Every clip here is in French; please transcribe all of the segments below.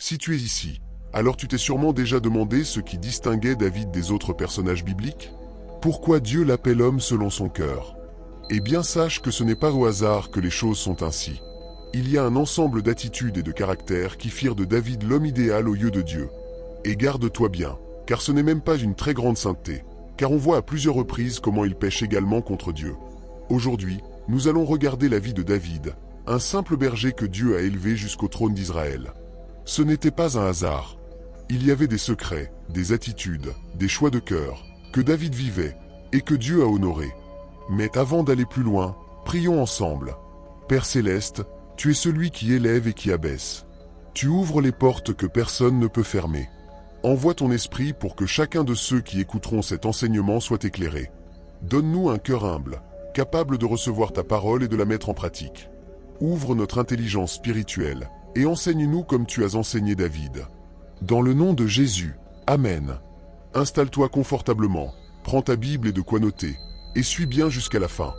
Si tu es ici, alors tu t'es sûrement déjà demandé ce qui distinguait David des autres personnages bibliques? Pourquoi Dieu l'appelle homme selon son cœur? Eh bien sache que ce n'est pas au hasard que les choses sont ainsi. Il y a un ensemble d'attitudes et de caractères qui firent de David l'homme idéal au lieu de Dieu. Et garde-toi bien, car ce n'est même pas une très grande sainteté, car on voit à plusieurs reprises comment il pêche également contre Dieu. Aujourd'hui, nous allons regarder la vie de David, un simple berger que Dieu a élevé jusqu'au trône d'Israël. Ce n'était pas un hasard. Il y avait des secrets, des attitudes, des choix de cœur, que David vivait, et que Dieu a honorés. Mais avant d'aller plus loin, prions ensemble. Père Céleste, tu es celui qui élève et qui abaisse. Tu ouvres les portes que personne ne peut fermer. Envoie ton esprit pour que chacun de ceux qui écouteront cet enseignement soit éclairé. Donne-nous un cœur humble, capable de recevoir ta parole et de la mettre en pratique. Ouvre notre intelligence spirituelle et enseigne-nous comme tu as enseigné David. Dans le nom de Jésus, Amen. Installe-toi confortablement, prends ta Bible et de quoi noter, et suis bien jusqu'à la fin,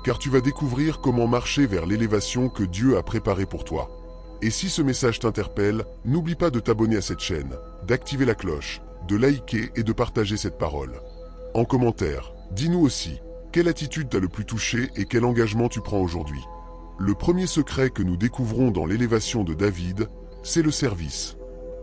car tu vas découvrir comment marcher vers l'élévation que Dieu a préparée pour toi. Et si ce message t'interpelle, n'oublie pas de t'abonner à cette chaîne, d'activer la cloche, de liker et de partager cette parole. En commentaire, dis-nous aussi, quelle attitude t'a le plus touché et quel engagement tu prends aujourd'hui. Le premier secret que nous découvrons dans l'élévation de David, c'est le service.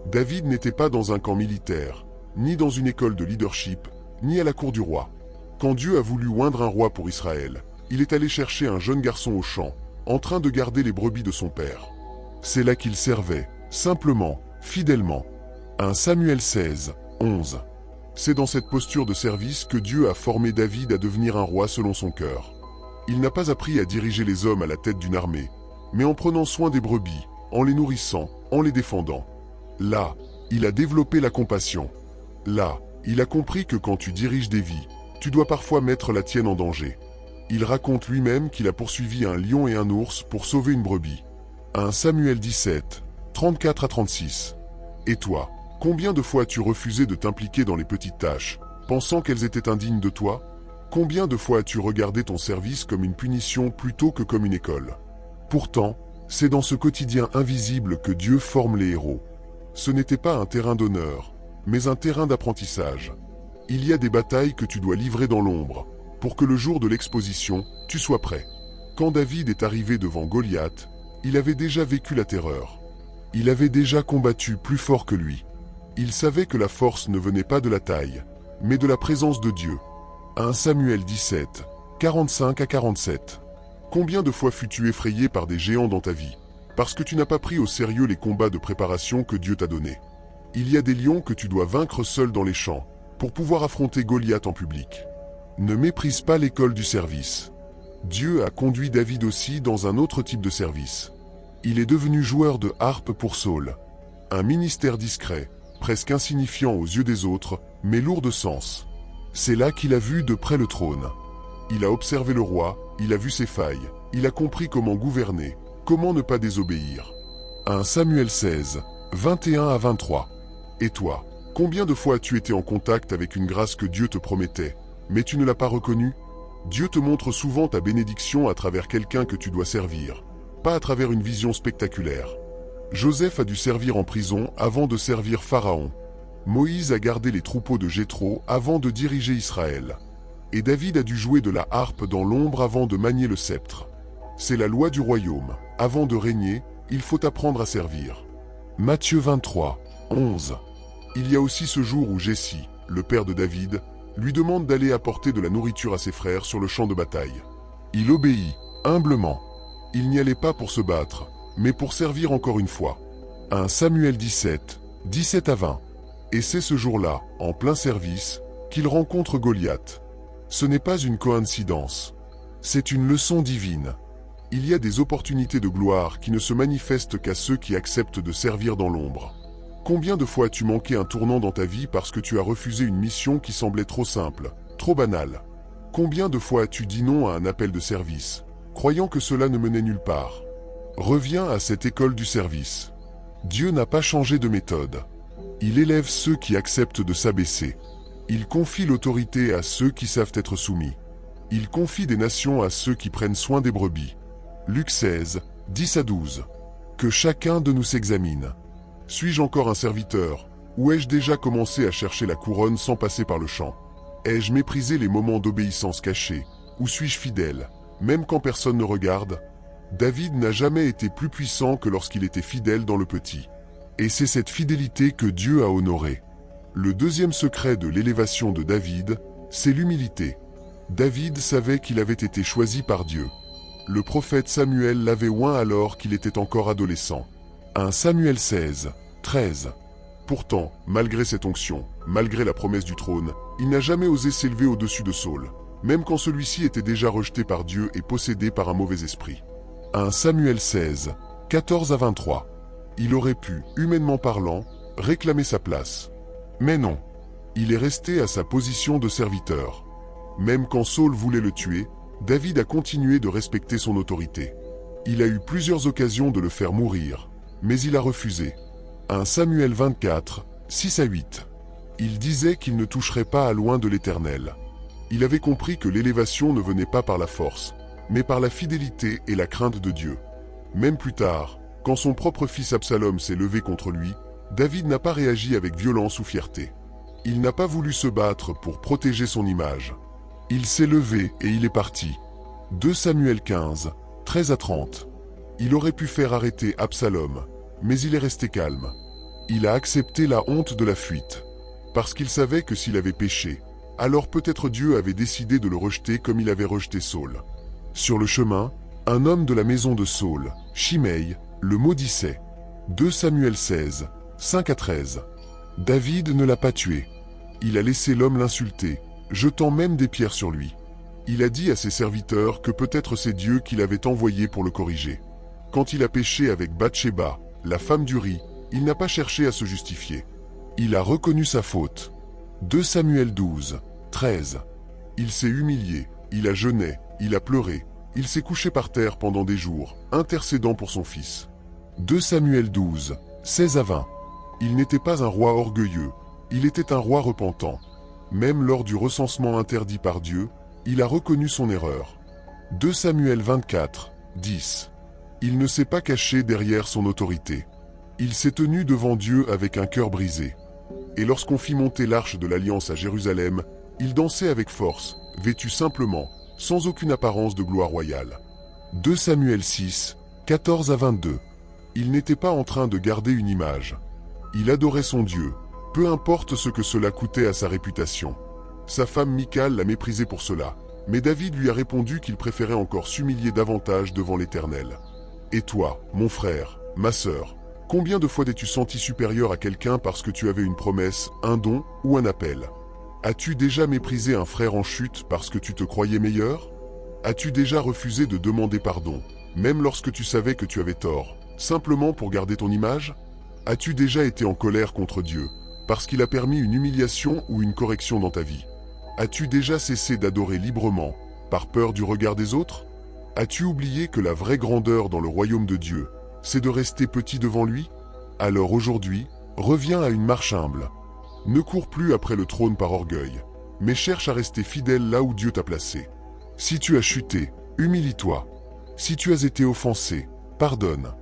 David n'était pas dans un camp militaire, ni dans une école de leadership, ni à la cour du roi. Quand Dieu a voulu oindre un roi pour Israël, il est allé chercher un jeune garçon au champ, en train de garder les brebis de son père. C'est là qu'il servait, simplement, fidèlement. 1 Samuel 16, 11. C'est dans cette posture de service que Dieu a formé David à devenir un roi selon son cœur. Il n'a pas appris à diriger les hommes à la tête d'une armée, mais en prenant soin des brebis, en les nourrissant, en les défendant. Là, il a développé la compassion. Là, il a compris que quand tu diriges des vies, tu dois parfois mettre la tienne en danger. Il raconte lui-même qu'il a poursuivi un lion et un ours pour sauver une brebis. 1 Samuel 17, 34 à 36. Et toi, combien de fois as-tu refusé de t'impliquer dans les petites tâches, pensant qu'elles étaient indignes de toi? Combien de fois as-tu regardé ton service comme une punition plutôt que comme une école? Pourtant, c'est dans ce quotidien invisible que Dieu forme les héros. Ce n'était pas un terrain d'honneur, mais un terrain d'apprentissage. Il y a des batailles que tu dois livrer dans l'ombre, pour que le jour de l'exposition, tu sois prêt. Quand David est arrivé devant Goliath, il avait déjà vécu la terreur. Il avait déjà combattu plus fort que lui. Il savait que la force ne venait pas de la taille, mais de la présence de Dieu. 1 Samuel 17, 45 à 47. Combien de fois fus-tu effrayé par des géants dans ta vie, parce que tu n'as pas pris au sérieux les combats de préparation que Dieu t'a donnés? Il y a des lions que tu dois vaincre seul dans les champs, pour pouvoir affronter Goliath en public. Ne méprise pas l'école du service. Dieu a conduit David aussi dans un autre type de service. Il est devenu joueur de harpe pour Saül. Un ministère discret, presque insignifiant aux yeux des autres, mais lourd de sens. C'est là qu'il a vu de près le trône. Il a observé le roi, il a vu ses failles, il a compris comment gouverner, comment ne pas désobéir. 1 Samuel 16, 21 à 23. Et toi, combien de fois as-tu été en contact avec une grâce que Dieu te promettait, mais tu ne l'as pas reconnue? Dieu te montre souvent ta bénédiction à travers quelqu'un que tu dois servir, pas à travers une vision spectaculaire. Joseph a dû servir en prison avant de servir Pharaon. Moïse a gardé les troupeaux de Jéthro avant de diriger Israël. Et David a dû jouer de la harpe dans l'ombre avant de manier le sceptre. C'est la loi du royaume. Avant de régner, il faut apprendre à servir. Matthieu 23, 11. Il y a aussi ce jour où Jessie, le père de David, lui demande d'aller apporter de la nourriture à ses frères sur le champ de bataille. Il obéit, humblement. Il n'y allait pas pour se battre, mais pour servir encore une fois. 1 Samuel 17, 17 à 20. Et c'est ce jour-là, en plein service, qu'il rencontre Goliath. Ce n'est pas une coïncidence. C'est une leçon divine. Il y a des opportunités de gloire qui ne se manifestent qu'à ceux qui acceptent de servir dans l'ombre. Combien de fois as-tu manqué un tournant dans ta vie parce que tu as refusé une mission qui semblait trop simple, trop banale? Combien de fois as-tu dit non à un appel de service, croyant que cela ne menait nulle part? Reviens à cette école du service. Dieu n'a pas changé de méthode. Il élève ceux qui acceptent de s'abaisser. Il confie l'autorité à ceux qui savent être soumis. Il confie des nations à ceux qui prennent soin des brebis. Luc 16, 10 à 12. Que chacun de nous s'examine. Suis-je encore un serviteur, ou ai-je déjà commencé à chercher la couronne sans passer par le champ? Ai-je méprisé les moments d'obéissance cachés, ou suis-je fidèle, même quand personne ne regarde? David n'a jamais été plus puissant que lorsqu'il était fidèle dans le petit. Et c'est cette fidélité que Dieu a honorée. Le deuxième secret de l'élévation de David, c'est l'humilité. David savait qu'il avait été choisi par Dieu. Le prophète Samuel l'avait oint alors qu'il était encore adolescent. 1 Samuel 16, 13. Pourtant, malgré cette onction, malgré la promesse du trône, il n'a jamais osé s'élever au-dessus de Saül, même quand celui-ci était déjà rejeté par Dieu et possédé par un mauvais esprit. 1 Samuel 16, 14 à 23. Il aurait pu, humainement parlant, réclamer sa place. Mais non. Il est resté à sa position de serviteur. Même quand Saül voulait le tuer, David a continué de respecter son autorité. Il a eu plusieurs occasions de le faire mourir, mais il a refusé. 1 Samuel 24, 6 à 8. Il disait qu'il ne toucherait pas à loin de l'Éternel. Il avait compris que l'élévation ne venait pas par la force, mais par la fidélité et la crainte de Dieu. Même plus tard, quand son propre fils Absalom s'est levé contre lui, David n'a pas réagi avec violence ou fierté. Il n'a pas voulu se battre pour protéger son image. Il s'est levé et il est parti. 2 Samuel 15, 13 à 30. Il aurait pu faire arrêter Absalom, mais il est resté calme. Il a accepté la honte de la fuite, parce qu'il savait que s'il avait péché, alors peut-être Dieu avait décidé de le rejeter comme il avait rejeté Saül. Sur le chemin, un homme de la maison de Saül, Shimei, le maudissait. 2 Samuel 16, 5 à 13. David ne l'a pas tué. Il a laissé l'homme l'insulter, jetant même des pierres sur lui. Il a dit à ses serviteurs que peut-être c'est Dieu qui l'avait envoyé pour le corriger. Quand il a péché avec Bathsheba, la femme d'Uri, il n'a pas cherché à se justifier. Il a reconnu sa faute. 2 Samuel 12, 13. Il s'est humilié, il a jeûné, il a pleuré, il s'est couché par terre pendant des jours, intercédant pour son fils. 2 Samuel 12, 16 à 20. Il n'était pas un roi orgueilleux, il était un roi repentant. Même lors du recensement interdit par Dieu, il a reconnu son erreur. 2 Samuel 24, 10. Il ne s'est pas caché derrière son autorité. Il s'est tenu devant Dieu avec un cœur brisé. Et lorsqu'on fit monter l'arche de l'Alliance à Jérusalem, il dansait avec force, vêtu simplement, sans aucune apparence de gloire royale. 2 Samuel 6, 14 à 22. Il n'était pas en train de garder une image. Il adorait son Dieu, peu importe ce que cela coûtait à sa réputation. Sa femme Michal l'a méprisé pour cela, mais David lui a répondu qu'il préférait encore s'humilier davantage devant l'Éternel. Et toi, mon frère, ma sœur, combien de fois t'es-tu senti supérieur à quelqu'un parce que tu avais une promesse, un don ou un appel? As-tu déjà méprisé un frère en chute parce que tu te croyais meilleur? As-tu déjà refusé de demander pardon, même lorsque tu savais que tu avais tort, simplement pour garder ton image? As-tu déjà été en colère contre Dieu, parce qu'il a permis une humiliation ou une correction dans ta vie? As-tu déjà cessé d'adorer librement, par peur du regard des autres? As-tu oublié que la vraie grandeur dans le royaume de Dieu, c'est de rester petit devant lui? Alors aujourd'hui, reviens à une marche humble. Ne cours plus après le trône par orgueil, mais cherche à rester fidèle là où Dieu t'a placé. Si tu as chuté, humilie-toi. Si tu as été offensé, pardonne.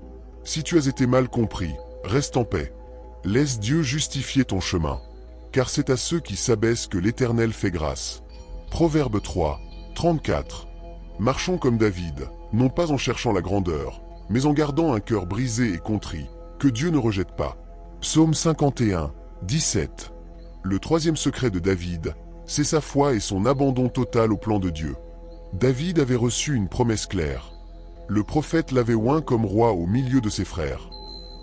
Si tu as été mal compris, reste en paix. Laisse Dieu justifier ton chemin, car c'est à ceux qui s'abaissent que l'Éternel fait grâce. Proverbe 3, 34. Marchons comme David, non pas en cherchant la grandeur, mais en gardant un cœur brisé et contrit, que Dieu ne rejette pas. Psaume 51, 17. Le troisième secret de David, c'est sa foi et son abandon total au plan de Dieu. David avait reçu une promesse claire. Le prophète l'avait oint comme roi au milieu de ses frères.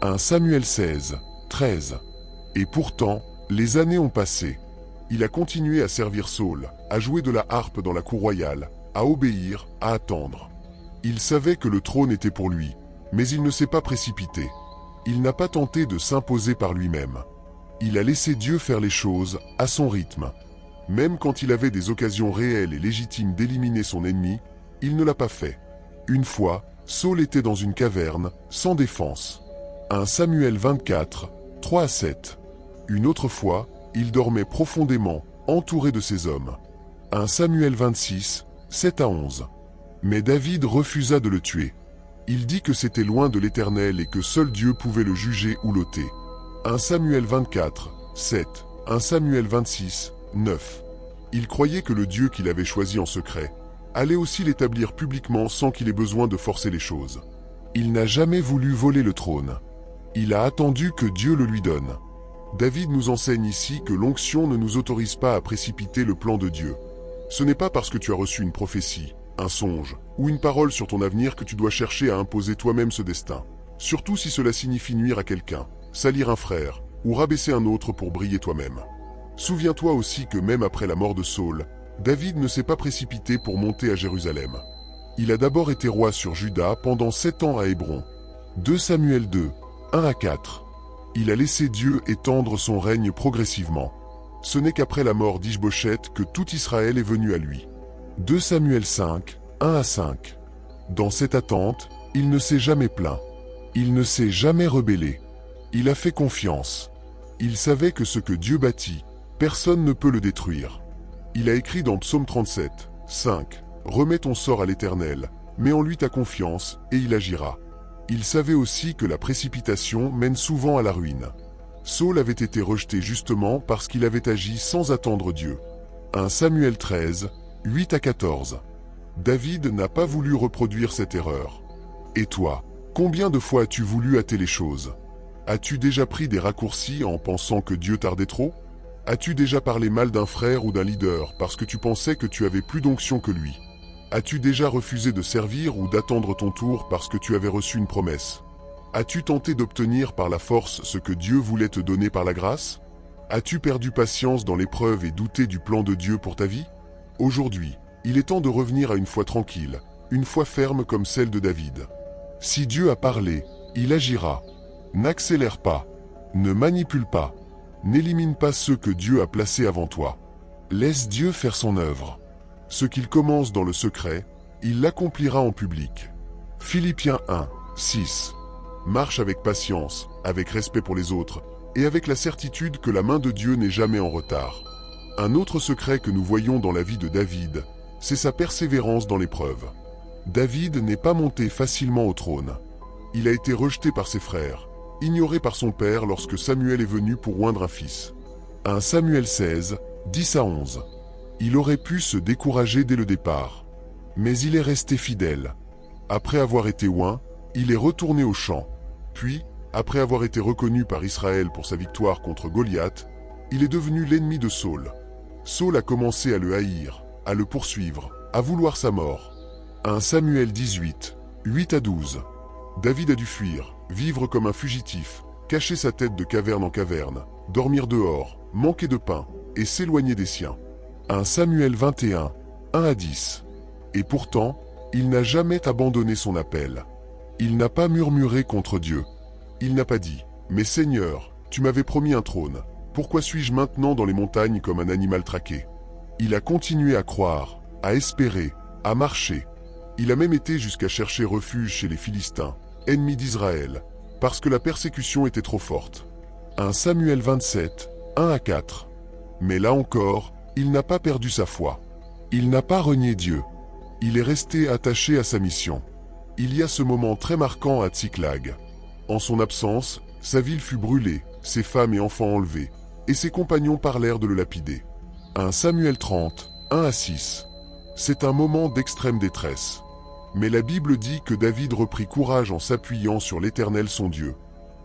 1 Samuel 16, 13. Et pourtant, les années ont passé. Il a continué à servir Saül, à jouer de la harpe dans la cour royale, à obéir, à attendre. Il savait que le trône était pour lui, mais il ne s'est pas précipité. Il n'a pas tenté de s'imposer par lui-même. Il a laissé Dieu faire les choses à son rythme. Même quand il avait des occasions réelles et légitimes d'éliminer son ennemi, il ne l'a pas fait. Une fois, Saül était dans une caverne, sans défense. 1 Samuel 24, 3 à 7. Une autre fois, il dormait profondément, entouré de ses hommes. 1 Samuel 26, 7 à 11. Mais David refusa de le tuer. Il dit que c'était loin de l'Éternel et que seul Dieu pouvait le juger ou l'ôter. 1 Samuel 24, 7. 1 Samuel 26, 9. Il croyait que le Dieu qu'il avait choisi en secret allait aussi l'établir publiquement sans qu'il ait besoin de forcer les choses. Il n'a jamais voulu voler le trône. Il a attendu que Dieu le lui donne. David nous enseigne ici que l'onction ne nous autorise pas à précipiter le plan de Dieu. Ce n'est pas parce que tu as reçu une prophétie, un songe ou une parole sur ton avenir que tu dois chercher à imposer toi-même ce destin. Surtout si cela signifie nuire à quelqu'un, salir un frère ou rabaisser un autre pour briller toi-même. Souviens-toi aussi que même après la mort de Saül, David ne s'est pas précipité pour monter à Jérusalem. Il a d'abord été roi sur Juda pendant 7 ans à Hébron. 2 Samuel 2, 1 à 4. Il a laissé Dieu étendre son règne progressivement. Ce n'est qu'après la mort d'Ishbosheth que tout Israël est venu à lui. 2 Samuel 5, 1 à 5. Dans cette attente, il ne s'est jamais plaint. Il ne s'est jamais rebellé. Il a fait confiance. Il savait que ce que Dieu bâtit, personne ne peut le détruire. Il a écrit dans Psaume 37, 5, « Remets ton sort à l'Éternel, mets en lui ta confiance, et il agira. » Il savait aussi que la précipitation mène souvent à la ruine. Saül avait été rejeté justement parce qu'il avait agi sans attendre Dieu. 1 Samuel 13, 8 à 14. David n'a pas voulu reproduire cette erreur. Et toi, combien de fois as-tu voulu hâter les choses? As-tu déjà pris des raccourcis en pensant que Dieu tardait trop? As-tu déjà parlé mal d'un frère ou d'un leader parce que tu pensais que tu avais plus d'onction que lui? As-tu déjà refusé de servir ou d'attendre ton tour parce que tu avais reçu une promesse? As-tu tenté d'obtenir par la force ce que Dieu voulait te donner par la grâce? As-tu perdu patience dans l'épreuve et douté du plan de Dieu pour ta vie? Aujourd'hui, il est temps de revenir à une foi tranquille, une foi ferme comme celle de David. Si Dieu a parlé, il agira. N'accélère pas, ne manipule pas, n'élimine pas ceux que Dieu a placés avant toi. Laisse Dieu faire son œuvre. Ce qu'il commence dans le secret, il l'accomplira en public. Philippiens 1, 6. Marche avec patience, avec respect pour les autres, et avec la certitude que la main de Dieu n'est jamais en retard. Un autre secret que nous voyons dans la vie de David, c'est sa persévérance dans l'épreuve. David n'est pas monté facilement au trône. Il a été rejeté par ses frères, ignoré par son père lorsque Samuel est venu pour oindre un fils. 1 Samuel 16, 10 à 11. Il aurait pu se décourager dès le départ. Mais il est resté fidèle. Après avoir été oint, il est retourné au champ. Puis, après avoir été reconnu par Israël pour sa victoire contre Goliath, il est devenu l'ennemi de Saül. Saül a commencé à le haïr, à le poursuivre, à vouloir sa mort. 1 Samuel 18, 8 à 12. David a dû fuir, vivre comme un fugitif, cacher sa tête de caverne en caverne, dormir dehors, manquer de pain, et s'éloigner des siens. 1 Samuel 21, 1 à 10. Et pourtant, il n'a jamais abandonné son appel. Il n'a pas murmuré contre Dieu. Il n'a pas dit « Mais Seigneur, tu m'avais promis un trône, pourquoi suis-je maintenant dans les montagnes comme un animal traqué ?» Il a continué à croire, à espérer, à marcher. Il a même été jusqu'à chercher refuge chez les Philistins, ennemis d'Israël, parce que la persécution était trop forte. 1 Samuel 27, 1 à 4. Mais là encore, il n'a pas perdu sa foi. Il n'a pas renié Dieu. Il est resté attaché à sa mission. Il y a ce moment très marquant à Tsiklag. En son absence, sa ville fut brûlée, ses femmes et enfants enlevés, et ses compagnons parlèrent de le lapider. 1 Samuel 30, 1 à 6. C'est un moment d'extrême détresse. Mais la Bible dit que David reprit courage en s'appuyant sur l'Éternel son Dieu.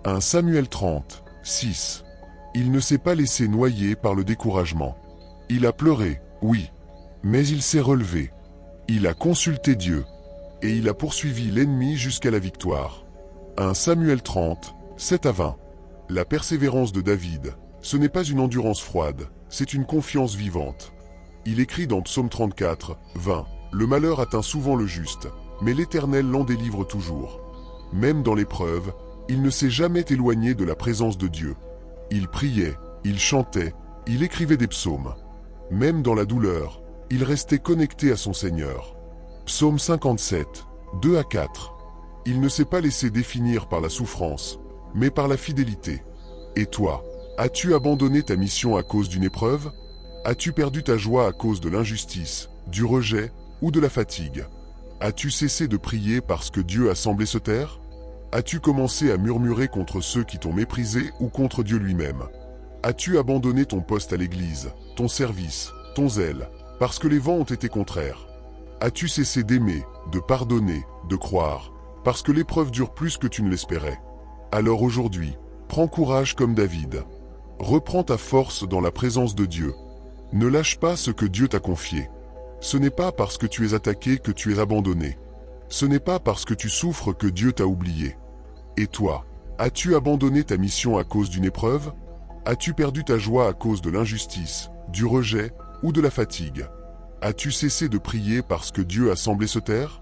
1 Samuel 30, 6. Il ne s'est pas laissé noyer par le découragement. Il a pleuré, oui, mais il s'est relevé. Il a consulté Dieu, et il a poursuivi l'ennemi jusqu'à la victoire. 1 Samuel 30, 7 à 20. La persévérance de David, ce n'est pas une endurance froide, c'est une confiance vivante. Il écrit dans Psaume 34, 20, « Le malheur atteint souvent le juste, mais l'Éternel l'en délivre toujours. » Même dans l'épreuve, il ne s'est jamais éloigné de la présence de Dieu. Il priait, il chantait, il écrivait des psaumes. Même dans la douleur, il restait connecté à son Seigneur. Psaume 57, 2 à 4. Il ne s'est pas laissé définir par la souffrance, mais par la fidélité. Et toi, as-tu abandonné ta mission à cause d'une épreuve? As-tu perdu ta joie à cause de l'injustice, du rejet ou de la fatigue? As-tu cessé de prier parce que Dieu a semblé se taire? As-tu commencé à murmurer contre ceux qui t'ont méprisé ou contre Dieu lui-même? As-tu abandonné ton poste à l'église, ton service, ton zèle, parce que les vents ont été contraires? As-tu cessé d'aimer, de pardonner, de croire, parce que l'épreuve dure plus que tu ne l'espérais? Alors aujourd'hui, prends courage comme David. Reprends ta force dans la présence de Dieu. Ne lâche pas ce que Dieu t'a confié. Ce n'est pas parce que tu es attaqué que tu es abandonné. Ce n'est pas parce que tu souffres que Dieu t'a oublié. Et toi, as-tu abandonné ta mission à cause d'une épreuve? As-tu perdu ta joie à cause de l'injustice, du rejet ou de la fatigue? As-tu cessé de prier parce que Dieu a semblé se taire?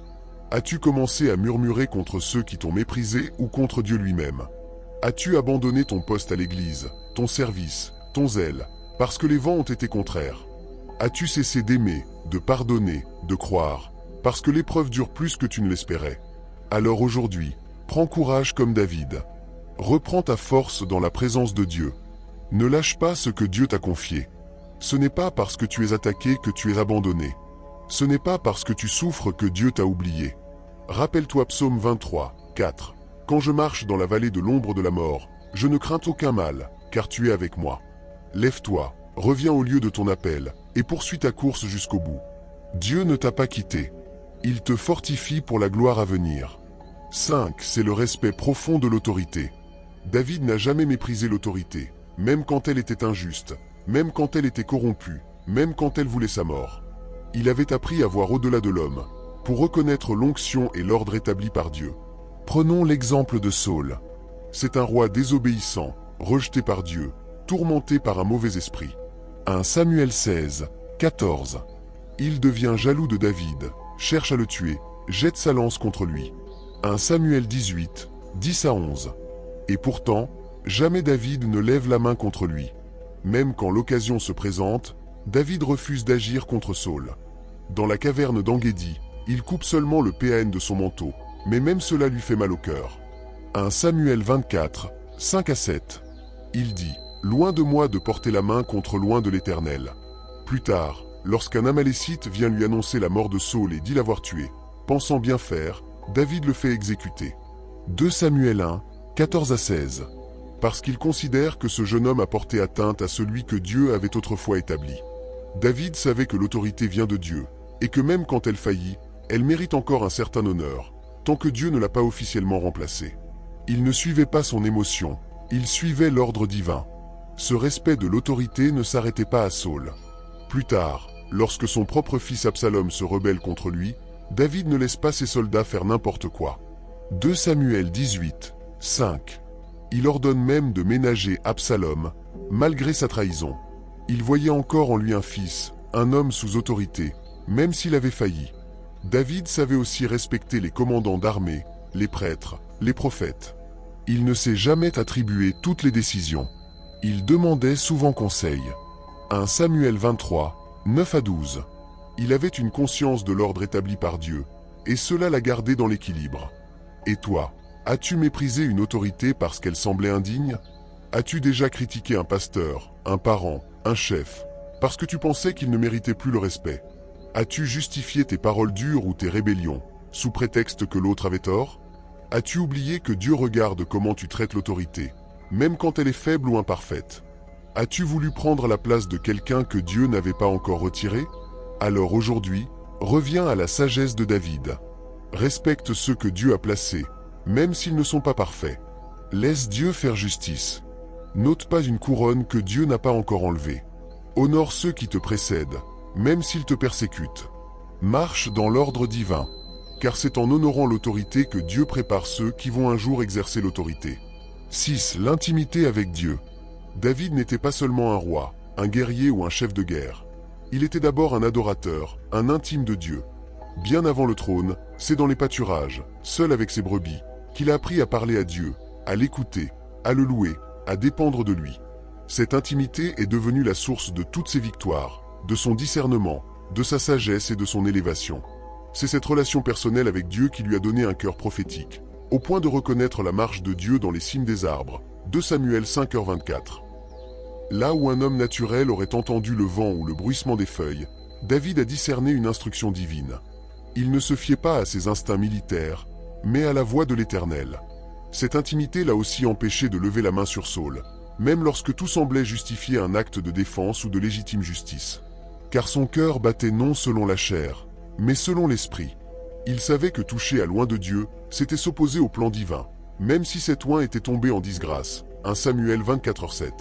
As-tu commencé à murmurer contre ceux qui t'ont méprisé ou contre Dieu lui-même? As-tu abandonné ton poste à l'église, ton service, ton zèle, parce que les vents ont été contraires? As-tu cessé d'aimer, de pardonner, de croire, parce que l'épreuve dure plus que tu ne l'espérais? Alors aujourd'hui, prends courage comme David. Reprends ta force dans la présence de Dieu. Ne lâche pas ce que Dieu t'a confié. Ce n'est pas parce que tu es attaqué que tu es abandonné. Ce n'est pas parce que tu souffres que Dieu t'a oublié. Rappelle-toi Psaume 23, 4. Quand je marche dans la vallée de l'ombre de la mort, je ne crains aucun mal, car tu es avec moi. Lève-toi, reviens au lieu de ton appel, et poursuis ta course jusqu'au bout. Dieu ne t'a pas quitté. Il te fortifie pour la gloire à venir. 5. C'est le respect profond de l'autorité. David n'a jamais méprisé l'autorité, même quand elle était injuste, même quand elle était corrompue, même quand elle voulait sa mort. Il avait appris à voir au-delà de l'homme, pour reconnaître l'onction et l'ordre établi par Dieu. Prenons l'exemple de Saül. C'est un roi désobéissant, rejeté par Dieu, tourmenté par un mauvais esprit. 1 Samuel 16, 14. Il devient jaloux de David, cherche à le tuer, jette sa lance contre lui. 1 Samuel 18, 10 à 11. Et pourtant, jamais David ne lève la main contre lui. Même quand l'occasion se présente, David refuse d'agir contre Saül. Dans la caverne d'Engedi, il coupe seulement le PAN de son manteau, mais même cela lui fait mal au cœur. 1 Samuel 24, 5 à 7. Il dit « Loin de moi de porter la main contre loin de l'Éternel ». Plus tard, lorsqu'un Amalécite vient lui annoncer la mort de Saül et dit l'avoir tué, pensant bien faire, David le fait exécuter. 2 Samuel 1, 14 à 16. Parce qu'il considère que ce jeune homme a porté atteinte à celui que Dieu avait autrefois établi. David savait que l'autorité vient de Dieu, et que même quand elle faillit, elle mérite encore un certain honneur, tant que Dieu ne l'a pas officiellement remplacée. Il ne suivait pas son émotion, il suivait l'ordre divin. Ce respect de l'autorité ne s'arrêtait pas à Saül. Plus tard, lorsque son propre fils Absalom se rebelle contre lui, David ne laisse pas ses soldats faire n'importe quoi. 2 Samuel 18, 5. Il ordonne même de ménager Absalom, malgré sa trahison. Il voyait encore en lui un fils, un homme sous autorité, même s'il avait failli. David savait aussi respecter les commandants d'armée, les prêtres, les prophètes. Il ne s'est jamais attribué toutes les décisions. Il demandait souvent conseil. 1 Samuel 23, 9 à 12. Il avait une conscience de l'ordre établi par Dieu, et cela l'a gardé dans l'équilibre. Et toi, as-tu méprisé une autorité parce qu'elle semblait indigne? As-tu déjà critiqué un pasteur, un parent, un chef, parce que tu pensais qu'il ne méritait plus le respect? As-tu justifié tes paroles dures ou tes rébellions, sous prétexte que l'autre avait tort? As-tu oublié que Dieu regarde comment tu traites l'autorité, même quand elle est faible ou imparfaite? As-tu voulu prendre la place de quelqu'un que Dieu n'avait pas encore retiré? Alors aujourd'hui, reviens à la sagesse de David. Respecte ceux que Dieu a placés, même s'ils ne sont pas parfaits. Laisse Dieu faire justice. N'ôte pas une couronne que Dieu n'a pas encore enlevée. Honore ceux qui te précèdent, même s'ils te persécutent. Marche dans l'ordre divin, car c'est en honorant l'autorité que Dieu prépare ceux qui vont un jour exercer l'autorité. 6. L'intimité avec Dieu. David n'était pas seulement un roi, un guerrier ou un chef de guerre. Il était d'abord un adorateur, un intime de Dieu. Bien avant le trône, c'est dans les pâturages, seul avec ses brebis, qu'il a appris à parler à Dieu, à l'écouter, à le louer, à dépendre de lui. Cette intimité est devenue la source de toutes ses victoires, de son discernement, de sa sagesse et de son élévation. C'est cette relation personnelle avec Dieu qui lui a donné un cœur prophétique, au point de reconnaître la marche de Dieu dans les cimes des arbres. 2 Samuel 5h24. Là où un homme naturel aurait entendu le vent ou le bruissement des feuilles, David a discerné une instruction divine. Il ne se fiait pas à ses instincts militaires, mais à la voix de l'Éternel. Cette intimité l'a aussi empêché de lever la main sur Saul, même lorsque tout semblait justifier un acte de défense ou de légitime justice. Car son cœur battait non selon la chair, mais selon l'esprit. Il savait que toucher à loin de Dieu, c'était s'opposer au plan divin, même si cet oint était tombé en disgrâce. 1 Samuel 24h7.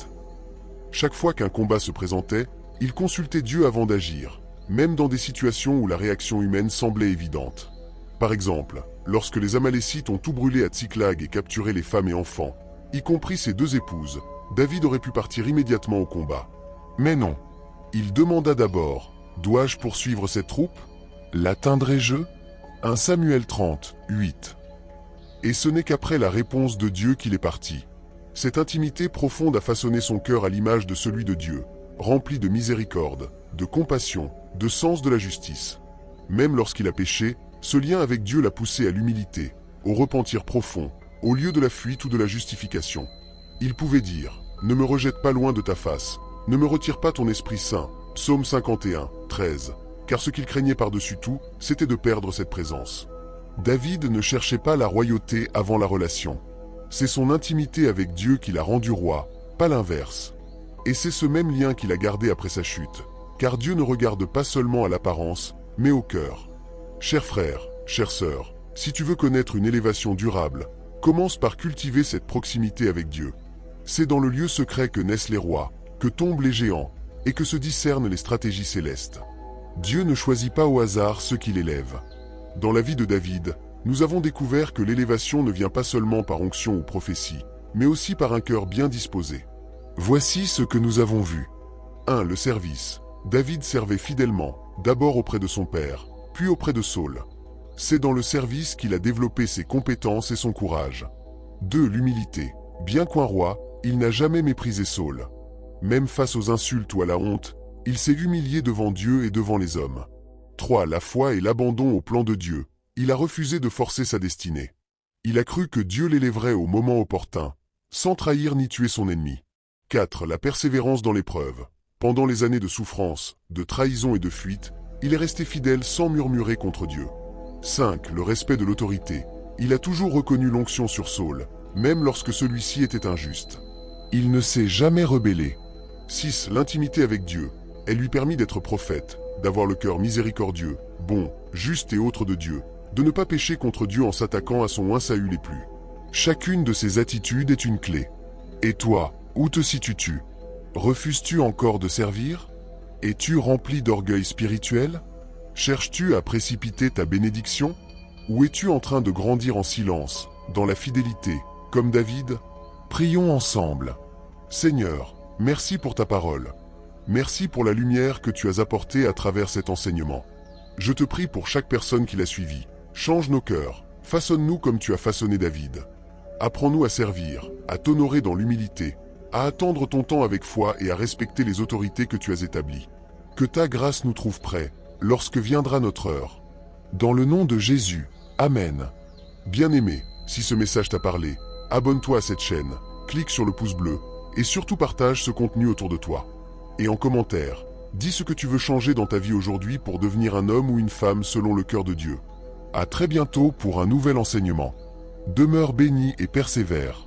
Chaque fois qu'un combat se présentait, il consultait Dieu avant d'agir, même dans des situations où la réaction humaine semblait évidente. Par exemple, lorsque les Amalécites ont tout brûlé à Tsiklag et capturé les femmes et enfants, y compris ses 2 épouses, David aurait pu partir immédiatement au combat. Mais non. Il demanda d'abord, « Dois-je poursuivre cette troupe? L'atteindrai-je » 1 Samuel 30, 8. Et ce n'est qu'après la réponse de Dieu qu'il est parti. Cette intimité profonde a façonné son cœur à l'image de celui de Dieu, rempli de miséricorde, de compassion, de sens de la justice. Même lorsqu'il a péché, ce lien avec Dieu l'a poussé à l'humilité, au repentir profond, au lieu de la fuite ou de la justification. Il pouvait dire, « Ne me rejette pas loin de ta face, ne me retire pas ton Esprit Saint » Psaume 51, 13. Car ce qu'il craignait par-dessus tout, c'était de perdre cette présence. David ne cherchait pas la royauté avant la relation. C'est son intimité avec Dieu qui l'a rendu roi, pas l'inverse. Et c'est ce même lien qu'il a gardé après sa chute, car Dieu ne regarde pas seulement à l'apparence, mais au cœur. Chers frères, chères sœurs, si tu veux connaître une élévation durable, commence par cultiver cette proximité avec Dieu. C'est dans le lieu secret que naissent les rois, que tombent les géants, et que se discernent les stratégies célestes. Dieu ne choisit pas au hasard ceux qu'il élève. Dans la vie de David, nous avons découvert que l'élévation ne vient pas seulement par onction ou prophétie, mais aussi par un cœur bien disposé. Voici ce que nous avons vu. 1. Le service. David servait fidèlement, d'abord auprès de son père, puis auprès de Saul. C'est dans le service qu'il a développé ses compétences et son courage. 2. L'humilité. Bien qu'un roi, il n'a jamais méprisé Saul. Même face aux insultes ou à la honte, il s'est humilié devant Dieu et devant les hommes. 3. La foi et l'abandon au plan de Dieu. Il a refusé de forcer sa destinée. Il a cru que Dieu l'élèverait au moment opportun, sans trahir ni tuer son ennemi. 4. La persévérance dans l'épreuve. Pendant les années de souffrance, de trahison et de fuite, il est resté fidèle sans murmurer contre Dieu. 5. Le respect de l'autorité. Il a toujours reconnu l'onction sur Saul, même lorsque celui-ci était injuste. Il ne s'est jamais rebellé. 6. L'intimité avec Dieu. Elle lui permit d'être prophète, d'avoir le cœur miséricordieux, bon, juste et autre de Dieu, de ne pas pécher contre Dieu en s'attaquant à son Saül et plus. Chacune de ces attitudes est une clé. Et toi, où te situes-tu? Refuses-tu encore de servir? Es-tu rempli d'orgueil spirituel? Cherches-tu à précipiter ta bénédiction? Ou es-tu en train de grandir en silence, dans la fidélité, comme David? Prions ensemble. Seigneur, merci pour ta parole. Merci pour la lumière que tu as apportée à travers cet enseignement. Je te prie pour chaque personne qui l'a suivi. Change nos cœurs, façonne-nous comme tu as façonné David. Apprends-nous à servir, à t'honorer dans l'humilité, à attendre ton temps avec foi et à respecter les autorités que tu as établies. Que ta grâce nous trouve prêts, lorsque viendra notre heure. Dans le nom de Jésus, Amen. Bien-aimé, si ce message t'a parlé, abonne-toi à cette chaîne, clique sur le pouce bleu, et surtout partage ce contenu autour de toi. Et en commentaire, dis ce que tu veux changer dans ta vie aujourd'hui pour devenir un homme ou une femme selon le cœur de Dieu. À très bientôt pour un nouvel enseignement. Demeure béni et persévère.